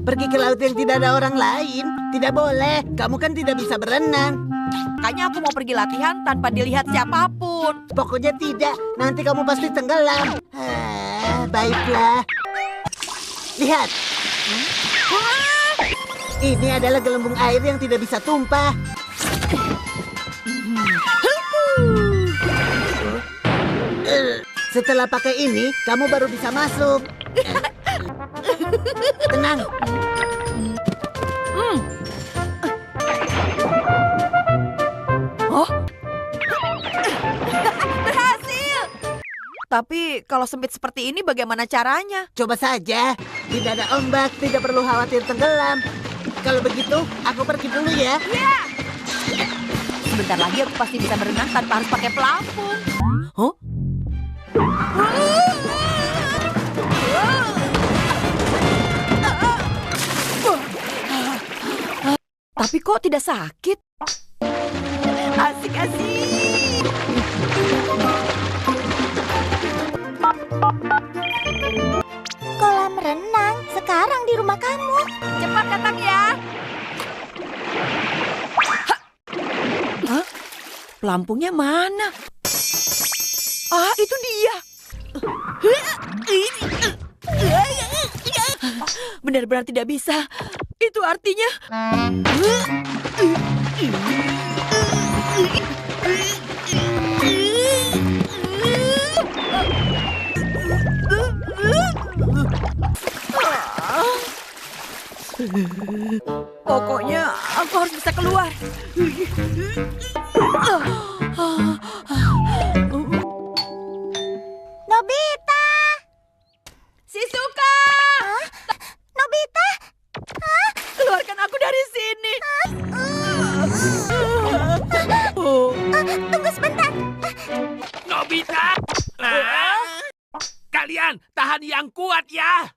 Pergi ke laut yang tidak ada orang lain. Tidak boleh, kamu kan tidak bisa berenang. Makanya aku mau pergi latihan tanpa dilihat siapapun. Pokoknya tidak, nanti kamu pasti tenggelam. Baiklah. Lihat. Ini adalah gelembung air yang tidak bisa tumpah. Setelah pakai ini, kamu baru bisa masuk. Tenang. Oh? Berhasil! Tapi kalau sempit seperti ini bagaimana caranya? Coba saja. Tidak ada ombak, tidak perlu khawatir tenggelam. Kalau begitu, aku pergi dulu ya. Ya! Sebentar lagi aku pasti bisa berenang tanpa harus pakai pelampung. Huh? Tapi kok tidak sakit? Asik-asik. Kolam renang sekarang di rumah kamu. Cepat datang ya. Hah? Pelampungnya mana? Ah, itu dia. Benar-benar tidak bisa. Itu artinya... Pokoknya aku harus bisa keluar. Nobita! Shizuka! Nobita! Keluarkan aku dari sini. Tunggu sebentar. Nobita! Kalian tahan yang kuat ya!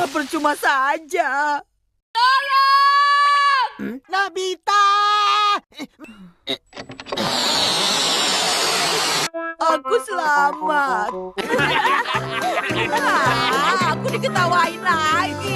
Percuma saja. Nobita! Aku selamat. Aku diketawain lagi.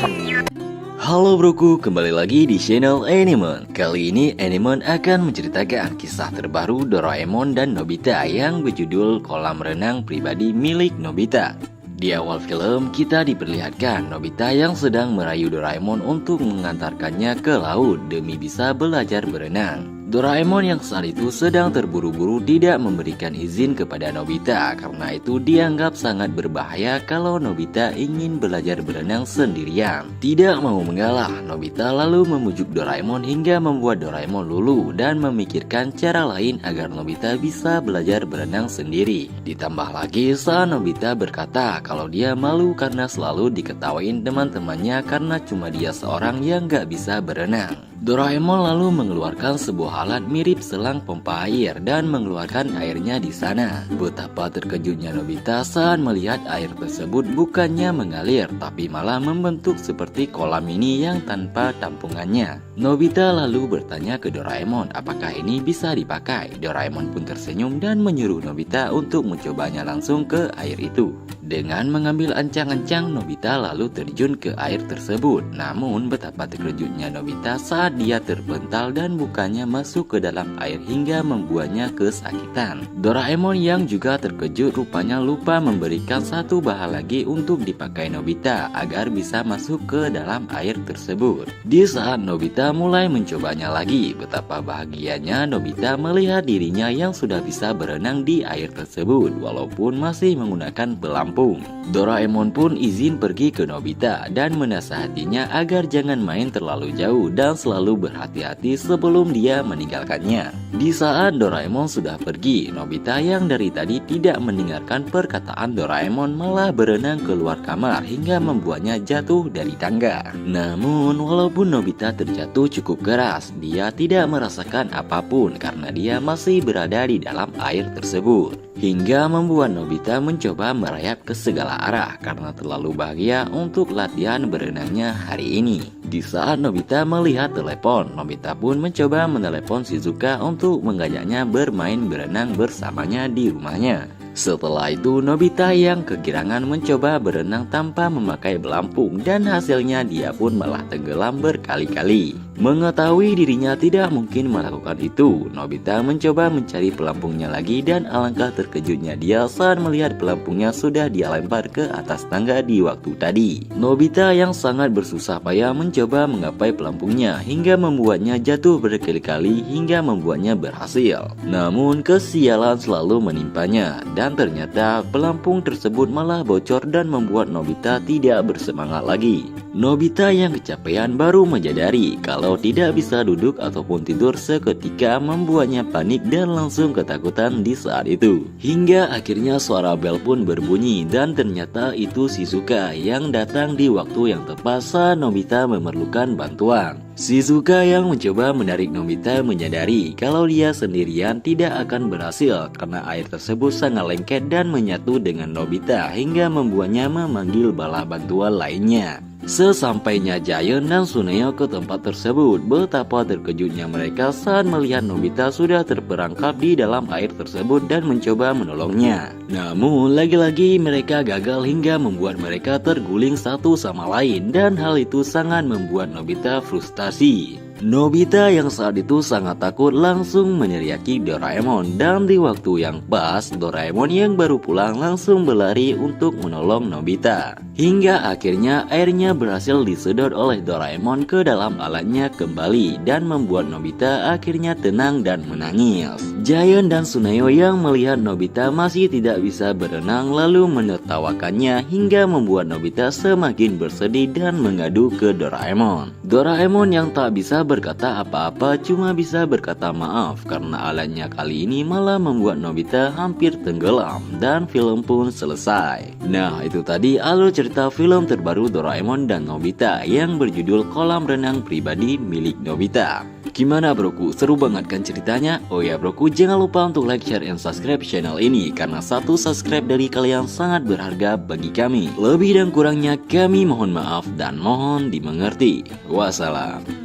Halo broku, kembali lagi di channel Animon. Kali ini Animon akan menceritakan kisah terbaru Doraemon dan Nobita yang berjudul Kolam Renang Pribadi Milik Nobita. Di awal film, kita diperlihatkan Nobita yang sedang merayu Doraemon untuk mengantarkannya ke laut demi bisa belajar berenang. Doraemon yang saat itu sedang terburu-buru tidak memberikan izin kepada Nobita karena itu dianggap sangat berbahaya kalau Nobita ingin belajar berenang sendirian. Tidak mau mengalah, Nobita lalu memujuk Doraemon hingga membuat Doraemon luluh dan memikirkan cara lain agar Nobita bisa belajar berenang sendiri. Ditambah lagi saat Nobita berkata kalau dia malu karena selalu diketawain teman-temannya karena cuma dia seorang yang gak bisa berenang. Doraemon lalu mengeluarkan sebuah alat mirip selang pompa air dan mengeluarkan airnya di sana. Betapa terkejutnya Nobita saat melihat air tersebut bukannya mengalir tapi malah membentuk seperti kolam ini yang tanpa tampungannya. Nobita lalu bertanya ke Doraemon apakah ini bisa dipakai. Doraemon pun tersenyum dan menyuruh Nobita untuk mencobanya langsung ke air itu. Dengan mengambil ancang-ancang, Nobita lalu terjun ke air tersebut. Namun betapa terkejutnya Nobita saat dia terpental dan bukannya masuk ke dalam air hingga membuatnya kesakitan. Doraemon yang juga terkejut rupanya lupa memberikan satu bahan lagi untuk dipakai Nobita agar bisa masuk ke dalam air tersebut. Di saat Nobita mulai mencobanya lagi, betapa bahagianya Nobita melihat dirinya yang sudah bisa berenang di air tersebut walaupun masih menggunakan pelampung. Doraemon pun izin pergi ke Nobita dan menasihatinya agar jangan main terlalu jauh dan selalu berhati-hati sebelum dia meninggalkannya. Di saat Doraemon sudah pergi, Nobita yang dari tadi tidak mendengarkan perkataan Doraemon malah berenang keluar kamar hingga membuatnya jatuh dari tangga. Namun walaupun Nobita terjatuh cukup keras, dia tidak merasakan apapun karena dia masih berada di dalam air tersebut. Hingga membuat Nobita mencoba merayap ke segala arah karena terlalu bahagia untuk latihan berenangnya hari ini. Di saat Nobita melihat telepon, Nobita pun mencoba menelepon Shizuka untuk mengajaknya bermain berenang bersamanya di rumahnya. Setelah itu Nobita yang kegirangan mencoba berenang tanpa memakai pelampung dan hasilnya dia pun malah tenggelam berkali-kali. Mengetahui dirinya tidak mungkin melakukan itu, Nobita mencoba mencari pelampungnya lagi dan alangkah terkejutnya dia saat melihat pelampungnya sudah dia lempar ke atas tangga di waktu tadi. Nobita yang sangat bersusah payah mencoba menggapai pelampungnya hingga membuatnya jatuh berkali-kali hingga membuatnya berhasil. Namun kesialan selalu menimpanya dan ternyata pelampung tersebut malah bocor dan membuat Nobita tidak bersemangat lagi. Nobita yang kecapean baru menyadari kalau tidak bisa duduk ataupun tidur seketika membuatnya panik dan langsung ketakutan di saat itu. Hingga akhirnya suara bel pun berbunyi dan ternyata itu Shizuka yang datang di waktu yang tepat saat Nobita memerlukan bantuan. Shizuka yang mencoba menarik Nobita menyadari kalau dia sendirian tidak akan berhasil karena air tersebut sangat lengket dan menyatu dengan Nobita hingga membuatnya memanggil bala bantuan lainnya. Sesampainya Giant dan Tsuneo ke tempat tersebut, betapa terkejutnya mereka saat melihat Nobita sudah terperangkap di dalam air tersebut dan mencoba menolongnya. Namun lagi-lagi mereka gagal hingga membuat mereka terguling satu sama lain dan hal itu sangat membuat Nobita frustasi. Nobita yang saat itu sangat takut langsung meneriaki Doraemon dan di waktu yang pas Doraemon yang baru pulang langsung berlari untuk menolong Nobita. Hingga akhirnya airnya berhasil disedot oleh Doraemon ke dalam alatnya kembali dan membuat Nobita akhirnya tenang dan menangis. Giant dan Tsuneo yang melihat Nobita masih tidak bisa berenang lalu menertawakannya hingga membuat Nobita semakin bersedih dan mengadu ke Doraemon. Doraemon yang tak bisa berkata apa-apa cuma bisa berkata maaf karena alatnya kali ini malah membuat Nobita hampir tenggelam dan film pun selesai. Nah, itu tadi alur cerita film terbaru Doraemon dan Nobita yang berjudul Kolam Renang Pribadi Milik Nobita. Gimana broku, seru banget kan ceritanya? Oh ya broku, jangan lupa untuk like, share, and subscribe channel ini karena satu subscribe dari kalian sangat berharga bagi kami. Lebih dan kurangnya kami mohon maaf dan mohon dimengerti. Wassalam.